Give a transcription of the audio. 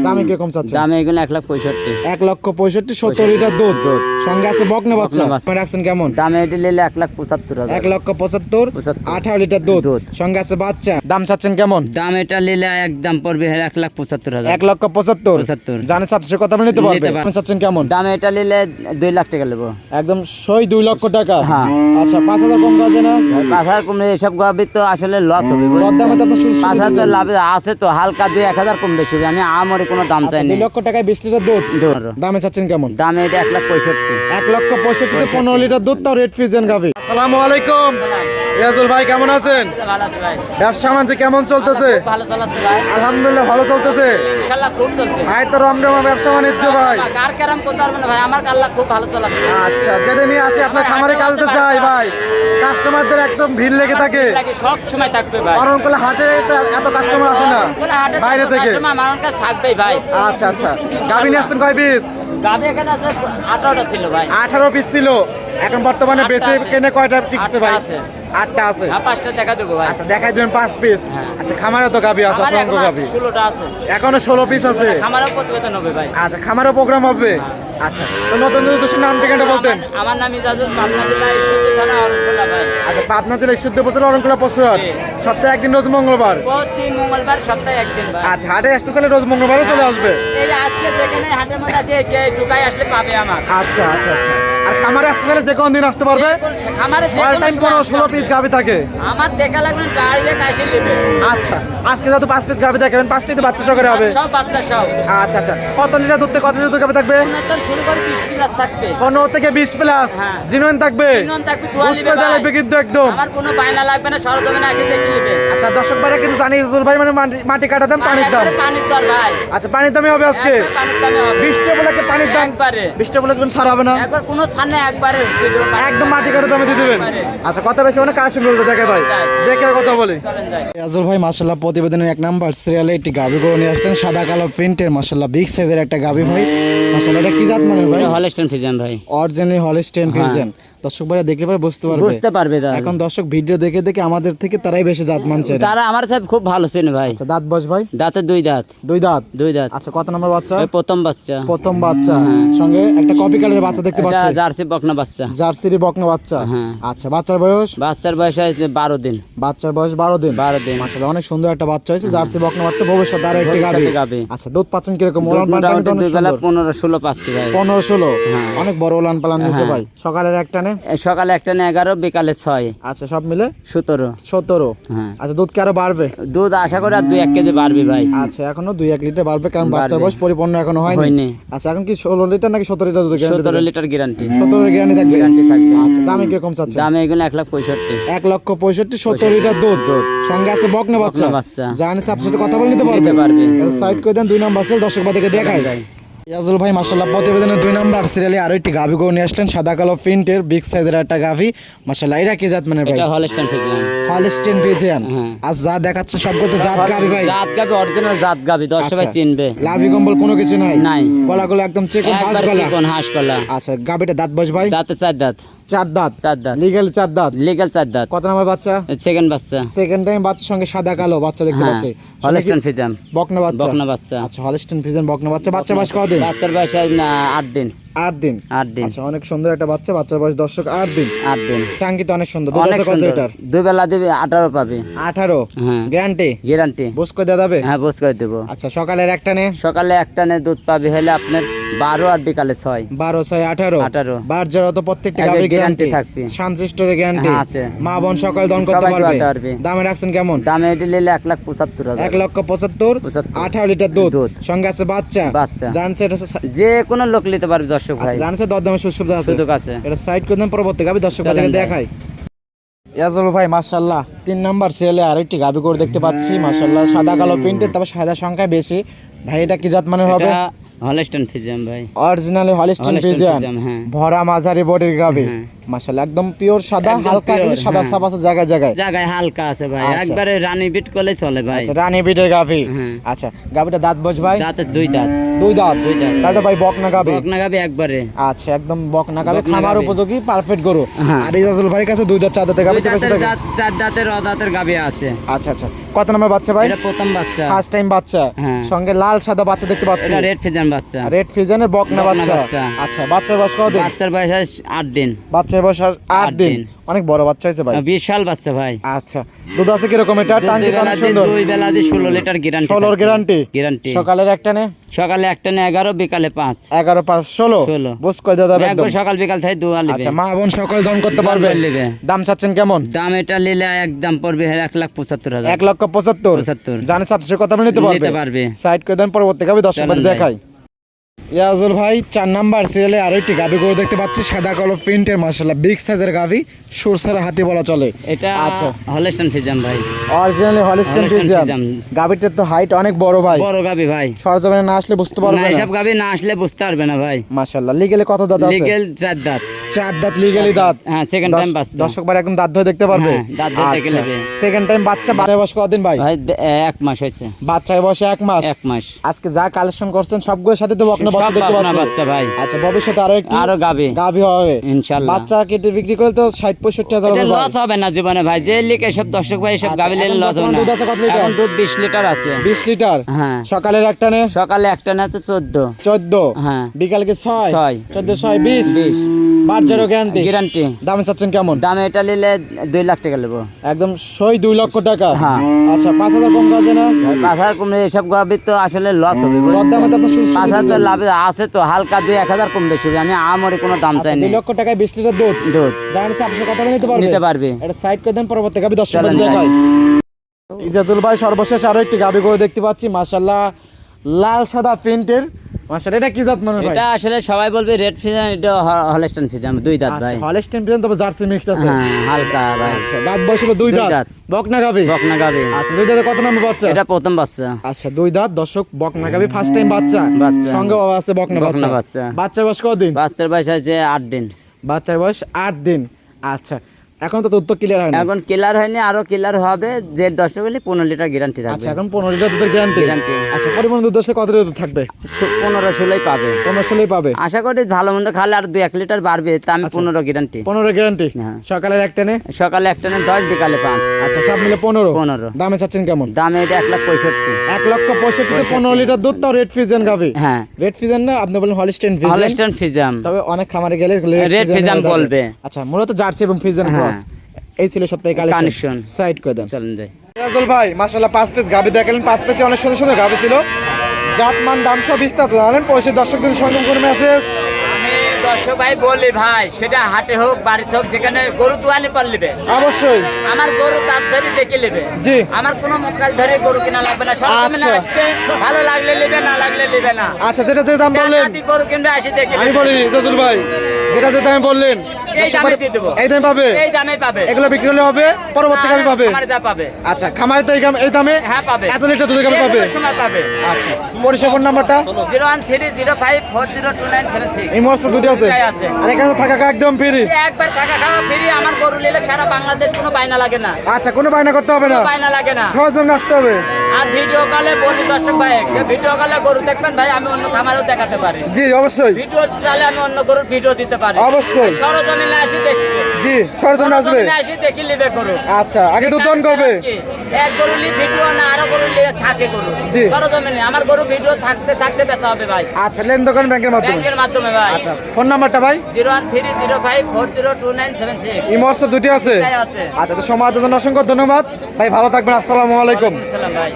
দামে কিরকম চাচ্ছেন? দামে এগুলো 1,65,000। 1,65,000 70 লিটার দুধ। সঙ্গে আছে বকনা বাচ্চা। বকনা বাচ্চা। আপনি রাখছেন কেমন? দামে এটি নিলে 1,75,000। 1,75,000 75 18 লিটার দুধ। সঙ্গে আছে বাচ্চা। দাম চাচ্ছেন কেমন? দাম এটা নিলে একদম পড়বে 1,75,000। 1,75,000 75 জানে সাবসিডি কথা বলে নিতে পারবে। নিতে পারবে। আপনি চাচ্ছেন কেমন? দামে এটা নিলে 2 লাখ টাকা নেবো। একদম সই 2 লক্ষ টাকা। হ্যাঁ। আচ্ছা 5,000 কম করা যায় না? 5,000 কমলে এসব গাভী তো আসলে লস হবে। দরদামে তো আপনি সুস্থ 5,000 লাভ আছে তো, হালকা 2-1,000 কম বেশি হবে। আমি আমারই কোনো দাম চাই 2 না। লক্ষ টাকায় 20 লিটার দুধ। দামে চাচ্ছেন কেমন? দামে এটা 1,65,000। 1,65,000 15 লিটার দুধ তাও রেড ফ্রিজেন গাভী। আসসালামু আলাইকুম ইয়াজুল ভাই, কেমন আছেন? ভালো আছে ভাই। ব্যবসা বাণিজ্য কেমন চলতেছে? ভালো চলছে ভাই, আলহামদুলিল্লাহ ভালো চলতেছে। ইনশাআল্লাহ খুব চলছে ভাই তো রমরমা ব্যবসা বাণিজ্য ভাই। কার কেরাম করতে পারবে না ভাই, আমার আল্লাহ খুব ভালো চলাচ্ছে। আচ্ছা, যেটা নিয়ে আসি আপনার খামারে কাজতে চাই ভাই, কাস্টমারদের একদম ভিড় লেগে থাকে। সব সময় থাকবে ভাই, কারণ কোলে হাটে এত কাস্টমার আসে না বাইরে থেকে। আমার কাছে থাকবেই ভাই। আচ্ছা আচ্ছা, গাভী নিয়ে আসছেন কয় পিস? গাভী এখানে আছে 18টা ছিল ভাই। 18 পিস ছিল, এখন বর্তমানে বেঁচে কেনে কয়টা টিকছে ভাই? 8টা আছে। হ্যাঁ 5টা দেখা দেবো ভাই। আচ্ছা দেখাই দিবেন 5 পিস। হ্যাঁ। আচ্ছা খামারে তো গাভী আছে, অসংখ্য গাভী। 16টা আছে এখনো 16 পিস আছে। খামারও প্রতিবেদন হবে ভাই। আচ্ছা খামারও প্রোগ্রাম হবে। আচ্ছা তো নতুন দোষের নাম ঠিকানাটা বলতেন? আমার নাম ইজাজুল, পাবনা জেলা ঈশ্বরদী থানা অরণখোলা ভাই। আচ্ছা পাবনা জেলা ঈশ্বরদী উপজেলা অরণখোলা পশুহাট। সপ্তাহে একদিন রোজ মঙ্গলবার। প্রতি মঙ্গলবার সপ্তাহে একদিন ভাই। আচ্ছা হাটে আসতে চাইলে রোজ মঙ্গলবারে চলে আসবে। এই যে আজকে যেখানে হাটের মধ্যে আছে ঢুকাই আসলে পাবে আমার। আচ্ছা আচ্ছা আচ্ছা, আর খামারে আসতে চাইলে যে কোনো দিন আসতে পারবে। খামারে যে অল কোনো টাইম সময় 16 পিস গাভী থাকে। আমার দেখা লাগবে না, ডাইরেক্ট এসে নেবে। আচ্ছা আজকে যত 5 পিস গাভী দেখাবেন 5টাই তো বাচ্চা সহকারে হবে। সব বাচ্চা সব। আচ্ছা আচ্ছা, কত লিটার দুধ থেকে কত লিটার দুধ গাভী থাকবে? উন্নতর শুরু করে 20 প্লাস থাকবে। 15 থেকে 20 প্লাস হ্যাঁ। জিনুইন থাকবে। তিনজন থাকবে, দুয়া বুঝতে নিবে ভাই। লাগবে কিন্তু একদম। আমার কোনো বায়না লাগবে না, সরজমিনে এসে দেখে নেবে। আচ্ছা দর্শক ভাইরা কিন্তু জানি ইজুল ভাই মানে মাটি কাটা দাম পানির দাম। একবারে পানির দর ভাই। আচ্ছা পানির দামই হবে আজকে। একবারে পানির দামে হবে। বৃষ্টি বলে কি পানির দাম? একবারে। বৃষ্টি বলে কোন ছাড় হবে না? একবার কোনো ছাড় নেই, একবারে দিয়ে দেবো পানি। একদম মাটি কাটা দামে দিয়ে দিবেন। একবারে। আচ্ছা কথা বেশি মানে কাজ শুরু করতে দেখে ভাই, দেখে আর কথা বলি। চলেন যাই। ইয়াজুল ভাই মাশাআল্লাহ প্রতিবেদনের 1 নাম্বার সিরিয়ালে একটি গাভী গরু নিয়ে আসলেন, সাদা কালো প্রিন্টের মাশাআল্লাহ বিগ সাইজের একটা গাভী ভাই। মাশাআল্লাহ এটা কি জাত মানে ভাই? এটা হলস্টাইন ফ্রিজিয়ান ভাই। Original Holstein Friesian. দর্শক ভাইরা দেখলে পরে বুঝতে পারবে দাদা। এখন দর্শক ভিডিও দেখে দেখে আমাদের থেকে তারাই বেশি জাত মানছে। তারা আমার সাহেব খুব ভালো চেনে ভাই। আচ্ছা দাঁত বয়স ভাই? দাঁতে 2 দাঁত। 2 দাঁত। 2 দাঁত। আচ্ছা কত নম্বর বাচ্চা? এই প্রথম বাচ্চা। প্রথম বাচ্চা। সঙ্গে একটা কপি কালারের বাচ্চা দেখতে এটা পাচ্ছি। জার্সি বকনা বাচ্চা। জার্সির বকনা বাচ্চা। হ্যাঁ। আচ্ছা বাচ্চার বয়স? বাচ্চার বয়স হয়েছে 12 দিন। বাচ্চার বয়স 12 দিন। 12 দিন। মাশাআল্লাহ অনেক সুন্দর একটা বাচ্চা হয়েছে, জার্সি বকনা বাচ্চা, ভবিষ্যৎ আর একটা গাভী। ভবিষ্যতে গাভী। আচ্ছা দুধ পাচ্ছেন কিরকম? দুধ ওলান পালান মোটামুটি অনেক 2 বেলা সুন্দর। 15-16 পাচ্ছি ভাই। 15-16 হ্যাঁ। অনেক বড় ওলান পালান নিয়েছে হ্যাঁ। ভাই। সকালের একটানে? এই সকালে একটা 11, বিকালে 6। আচ্ছা সব মিলে 17। 17। হ্যাঁ। আচ্ছা দুধ কি আরো বাড়বে? দুধ আশা করি আর 2-1 কেজি বাড়বে ভাই। আচ্ছা এখনো 2-1 লিটার বাড়বে, কারণ বাচ্চার বাড়বে। বয়স পরিপূর্ণ এখনো হয়নি। হয়নি। আচ্ছা এখন কি 16 লিটার নাকি 17 লিটার দুধ? 17 লিটার গ্যারান্টি। 17 এর গ্যারান্টি থাকবে। গ্যারান্টি থাকবে। আচ্ছা দামে কিরকম চাচ্ছেন? দামে এগুলো 1,65,000। 1,65,000 17 লিটার দুধ। সঙ্গে আছে বকনা বাচ্চা। বকনা বাচ্চা। জানেন আপনার সাথে কথা বলে নিতে পারবে। নিতে পারবে। এর সাইড করে দেন, 2 নাম্বার সেল দর্শক বাদেরকে দেখাই। যাই। ইয়াজুল ভাই মাশাআল্লাহ প্রতিবেদনের 2 নাম্বার সিরিয়ালে আরো একটি গাভী গরু নিয়ে আসলেন, সাদা কালো প্রিন্টের বিগ সাইজের একটা গাভী। মাশাআল্লাহ এটা কি জাত মানে ভাই? এটা হলস্টাইন ফ্রিজিয়ান। Holstein Friesian. হ্যাঁ। আজ যা দেখাচ্ছে সবগুলো তো জাত গাভী ভাই। জাত গাভী, অরিজিনাল জাত গাভী, 10 আচ্ছা। সবাই চিনবে। লাভি কম্বল কোনো কিছু নাই? নাই। গলাগুলো একদম চিকন হাঁস একবার গলা। চিকন হাঁস গলা। আচ্ছা গাভীটা দাঁত বয়স ভাই? দাঁতে 4 দাঁত। 4 দাঁত। 4 দাঁত। লিগ্যাল 4 দাঁত। লিগ্যাল 4 দাঁত। কত নাম্বার বাচ্চা? সেকেন্ড বাচ্চা। সেকেন্ড টাইম বাচ্চার সঙ্গে সাদা কালো বাচ্চা দেখতে হ্যাঁ। পাচ্ছি। Holstein Friesian. বকনা বাচ্চা। বকনা বাচ্চা। আচ্ছা হলস্টেইন ফ্রিজিয়ান বকনা বাচ্চা। বাচ্চা বয়স কতদিন? বাচ্চার বয়স 8 দিন। 8 দিন। 8 দিন। আচ্ছা অনেক সুন্দর একটা বাচ্চা, বাচ্চার বয়স দর্শক 8 দিন। 8 দিন। টাঙ্কি তো অনেক সুন্দর। দুধ অনেক আছে কত সুন্দর। লিটার? 2 বেলা দিবে 18 পাবে। 18। হ্যাঁ। গ্যারান্টি? গ্যারান্টি। বুঝ করে দেওয়া যাবে? হ্যাঁ, বোঝ করে দেবো। আচ্ছা সকালের একটানে? সকালে একটানে দুধ পাবে হলে আপনার 12 আর বিকালে 6। 12 6 18। 18 বার জড়া তো প্রত্যেকটা একটা গাভীর গ্যারান্টি guarantee থাকবে। শান্তিস্টোরের গ্যারান্টি হ্যাঁ, আছে। মা বোন সকাল দন করতে সবাই পারবে। খাওয়াতে পারবে। দামে রাখছেন কেমন? দামে এটি নিলে 1,75,000। 1,75,000 75 18 লিটার দুধ। দুধ। সঙ্গে আছে বাচ্চা। বাচ্চা। জানছে এটা যে কোনো লোক নিতে পারবে দর্শক ভাই। আচ্ছা জানছে দরদামের সুবিধা আছে। সুযোগ আছে। এটা সাইড করে দেন, পরবর্তী গাভী দর্শক চলেন বাদেরকে যাই। দেখাই। ইয়াজুল ভাই মাশাআল্লাহ 3 নাম্বার সিরিয়ালে আরেকটি গাভী গরু দেখতে পাচ্ছি। মাশাআল্লাহ সাদা কালো প্রিন্টের, তবে সাদা সংখ্যা বেশি। ভাই এটা কি জাত মানের হবে? এটা হলস্টাইন ফ্রিজিয়ান ভাই। Originally Holstein Holstein Friesian, Friesian, হ্যাঁ। ভরা মাঝারি বডির গাবি, হ্যাঁ। মাশাআল্লাহ একদম পিওর সাদা, একদম হালকা pure, কিন্তু সাদা হ্যাঁ। ছাপ আছে জায়গায় জায়গায়। জায়গায় হালকা আছে ভাই, আচ্ছা। একবারে রানী বিট করলে চলে ভাই। আচ্ছা, রানী বিটের গাবি। হ্যাঁ। আচ্ছা, গাবিটা দাঁত বস ভাই? দাঁতে দুই দাঁত। দুই দাঁত। দুই দাঁত। তাহলে তো ভাই বকনা গাবি। বকনা গাবি একবারে। আচ্ছা, একদম বকনা গাবি, বকনা খামার গাভী। উপযোগী পারফেক্ট গরু। হ্যাঁ। আর ইজাজুল ভাইয়ের কাছে দুই দাঁত চার দাঁতের গাবি দুই দাঁতের দাঁত, চার দাঁতের অদাঁতের গাবি আছে। আচ্ছা আচ্ছা, কত নম্বর বাচ্চা ভাই? এটা প্রথম বাচ্চা। ফার্স্ট টাইম বাচ্চা, হ্যাঁ। সঙ্গে লাল সাদা বাচ্চা দেখতে পাচ্ছি। এটা রেড ফ্রিজিয়ান বাচ্চা। রেড ফিজনের বকনা বকনা বাচ্চা। বাচ্চা। আচ্ছা, বাচ্চার বয়স কতদিন? বাচ্চার বয়স 8 দিন। বাচ্চার বয়স 8 দিন। দিন। অনেক বড় বাচ্চা হয়েছে ভাই। বিশাল বাচ্চা ভাই। আচ্ছা, দুধ আছে কিরকম এটা? দুই টাঙ্কি বেলা অনেক দিয়ে, সুন্দর। দুই বেলা দিয়ে 16 লিটার গ্যারান্টি। 16 গ্যারান্টি। গ্যারান্টি। সকালের একটা নে সকালে একটা নে 11, বিকালে 5। 11 5 16 16 বুঝ কই দাদা একদম। একবার সকাল বিকাল থেকে দোয়া লিবে। আচ্ছা, মা বোন সকাল জন করতে দাম পারবে। লিবে। দাম চাচ্ছেন কেমন? দাম এটা নিলে একদম পড়বে 1,75,000। 1,75,000। 75,000 জানে সাথে কথা বলে নিতে নিতে পারবে। সাইড করে দেন, পরবর্তী গাবি দর্শক চলেন ভাই। দেখাই। ইয়াজুল ভাই 4 নাম্বার সিরিয়ালে আরো একটি গাবি গরু দেখতে পাচ্ছি, সাদা কালো প্রিন্টের, মাশাআল্লাহ বিগ সাইজের গাবি, সুরসারা হাতি বলা চলে। এটা আচ্ছা, হলস্টাইন ফ্রিজিয়ান ভাই। Originally Holstein Holstein Friesian. Friesian. গাবিটার তো হাইট অনেক বড় ভাই। বড় গাবি ভাই। সরজমিনে না আসলে বুঝতে না, পারবে না। এসব গাবি না আসলে বুঝতে পারবে না ভাই। মাশাআল্লাহ, লিগেলে কত দাঁত আছে? লিগেল 4 দাঁত। 4 দাঁত লিগেলি দাঁত। হ্যাঁ, সেকেন্ড টাইম বাচ্চা। দর্শক ভাই একদম দাঁত ধরে দেখতে পারবে। হ্যাঁ, দাঁত ধরে দেখে নেবে। সেকেন্ড টাইম বাচ্চা, বাচ্চার বয়স কতদিন ভাই? ভাই 1 মাস হয়েছে। বাচ্চার বয়স 1 মাস। 1 মাস। আজকে যা কালেকশন করছেন সবগুলোর সাথে তো বকনা বাচ্চা সব দেখতে বকনা পাচ্ছি। বাচ্চা ভাই। আচ্ছা, ভবিষ্যতে আরো একটি আরো গাবি গাভী হবে ইনশাআল্লাহ। বাচ্চা কেটে বিক্রি করলে তো 60-65 হাজার এটা হবে ভাই। লস হবে না জীবনে ভাই, যে লিখে সব দর্শক ভাই সব আচ্ছা, গাবি নিলে এখন লস হবে বর্তমান না। দুধ আছে কত লিটার? এখন দুধ 20 লিটার আছে। 20 লিটার। হ্যাঁ। সকালের একটা নে সকালে একটা না আছে 14। 14। হ্যাঁ। বিকালকে 6। 6 14 6 20। 20 বাজারও গ্যারান্টি। গ্যারান্টি। দামে চাচ্ছেন কেমন? দামে এটা নিলে 2 লাখ টাকা নেবো। একদম সই 2 লক্ষ টাকা। হ্যাঁ। আচ্ছা, 5,000 কম কাজে না? 5,000 কমলে এসব গাবি তো আসলে লস হবে। দরদামে তো আপনার সুযোগ সুবিধা 5,000 দিবেন। লাভ আছে তো, হালকা 2-1,000 কম বেশি হবে। আমি আমরে কোনো দাম আচ্ছা, চাই 2 না। লক্ষ টাকায় 20 লিটার দুধ। দুধ জানেন আপনার কথা বলে নিতে পারবে? নিতে পারবে। এটা সাইড করে দেন, পরবর্তী গাবি দর্শক চলেন দেখাই। ভাই। ইজাজুল ভাই সর্বশেষ আরো একটি গাবি গরু দেখতে পাচ্ছি, মাশাআল্লাহ লাল সাদা প্রিন্টের। মাশাআল্লাহ, এটা কি জাত মনে হয় ভাই? এটা আসলে সবাই বলবে রেড ফ্রিজিয়ান, এটা হলস্টাইন ফ্রিজিয়ান, 2 দাঁত ভাই। আচ্ছা, হলিস্টিন ফ্রিজিয়ান তবে জার্সি মিক্সড আছে। হ্যাঁ, হালকা ভাই। আচ্ছা, দাঁত বয়স হলো 2 দুই দাঁত। দাঁত। বকনা গাবি। বকনা গাবি। আচ্ছা, 2 দাঁতে কত নম্বর বাচ্চা? এটা প্রথম বাচ্চা। আচ্ছা, 2 দাঁত দর্শক, বকনা গাবি ফার্স্ট টাইম বাচ্চা। বাচ্চা। সঙ্গে বাবা আছে বকনা বাচ্চা। বকনা বাচ্চা। বাচ্চার বয়স কতদিন? বাচ্চার বয়স আছে 8 দিন। বাচ্চার বয়স 8 দিন। আচ্ছা, এখন তো দুধ তো ক্লিয়ার হয় না। এখন কিলার হয়নি, আরো কিলার হবে। যে 10 হলে 15 লিটার গ্যারান্টি থাকবে। আচ্ছা, এখন 15 লিটার দুধের গ্যারান্টি। Guarantee। আচ্ছা, পরিমাণ দুধ দশে কত লিটার থাকবে? 15-16 পাবে। 15-16 পাবে। আশা করি ভালো মন্দ খালে আর 2-1 লিটার বাড়বে, তা আমি 15 গ্যারান্টি। 15 গ্যারান্টি। হ্যাঁ। সকালের একটা নে সকালে একটা না 10, বিকালে 5। আচ্ছা, সব মিলে 15। 15। দামে চাচ্ছেন কেমন? দামে এটা 1,65,000। 1,65,000 15 লিটার দুধ, তাও রেড ফিজিয়ান গাবি। হ্যাঁ। রেড ফিজিয়ান না, আপনি বলেন হলিস্টিন ফিজিয়ান। Holstein Friesian. তবে অনেক খামারে গেলে রেড ফিজিয়ান বলবে। আচ্ছা, মূলত জার্সি এবং ফিজিয়ান হ্যাঁ। ক্রস। এই ছিল সপ্তাহে কালেকশন। কালেকশন। সাইড করে দেন। চলেন যাই। রাজুল ভাই মাশাআল্লাহ 5 পিস গাবি দেখালেন, 5 পিসে অনেক সুন্দর সুন্দর গাবি ছিল। জাতমান দাম সব বিস্তারিত জানেন, পয়সা দর্শকদের সঙ্গে কোনো মেসেজ? আমি দর্শক ভাই বলি ভাই, সেটা হাটে হোক বাড়িতে হোক, যেখানে গরু দুয়ানি পারলিবে, অবশ্যই। আমার গরু তার ধরে দেখে নেবে। জি। আমার কোনো মোকাল ধরে গরু কিনা লাগবে না। সরজমিনে আচ্ছা। আসবে, ভালো লাগলে নেবে, না লাগলে নেবে না। আচ্ছা, যেটা যে দাম বললেন টাকা দিয়ে গরু কিনবে, আসি দেখে আমি নেবে। বলি রাজুল ভাই, যেটা যে দাম বললেন এই দামে দিয়ে দেবো। এই দামে পাবে। এই দামে পাবে। এগুলো বিক্রি হলে হবে, পরবর্তী গাবি পাবে। আমার যা পাবে। আচ্ছা, খামারে তো এই দামে হ্যাঁ, পাবে। এত লিটার দুধ গাবি পাবে। যে কোনো সময় পাবে। আচ্ছা, পরিষেবার নাম্বারটা? 01305402976। এই মোটরসাইকেল দুটো আছে। দুটাই আছে। আর এখানে থাকা একদম ফ্রি। একবার টাকা খাওয়া ফ্রি। আমার গরু নিলে সারা বাংলাদেশ কোনো বায়না লাগে না। আচ্ছা, কোনো বায়না করতে হবে না, বায়না লাগে না। সহজে আসতে হবে। আর ভিডিও কলে বলি দর্শক ভাই, ভিডিও কলে গরু দেখবেন ভাই, আমি অন্য খামারেও দেখাতে পারি। জি, অবশ্যই। ভিডিও চালে আমি অন্য গরুর ভিডিও দিতে পারি। অবশ্যই। সরজমিনে আসি দেখবে। জি, সরজমিনে আসবে। সরজমিনে আসি দেখি লিবে গরু। আচ্ছা, আগে দুধ দহন করবে। এক গরু লি ভিডিও না, আরো গরু লিয়ে থাকে গরু। জি। সরজমিনে আমার গরু ভিডিও থাকতে থাকতে বেচা হবে ভাই। আচ্ছা, লেন দোকান ব্যাংকের মাধ্যমে। ব্যাংকের মাধ্যমে ভাই। আচ্ছা, ফোন নাম্বারটা ভাই? 01305402976। ইমোর্স দুটি আছে। দুটাই আছে। আচ্ছা, তো সময় দেওয়ার জন্য অসংখ্য ধন্যবাদ ভাই, ভালো থাকবেন। আসসালামু আলাইকুম। আসসালাম ভাই।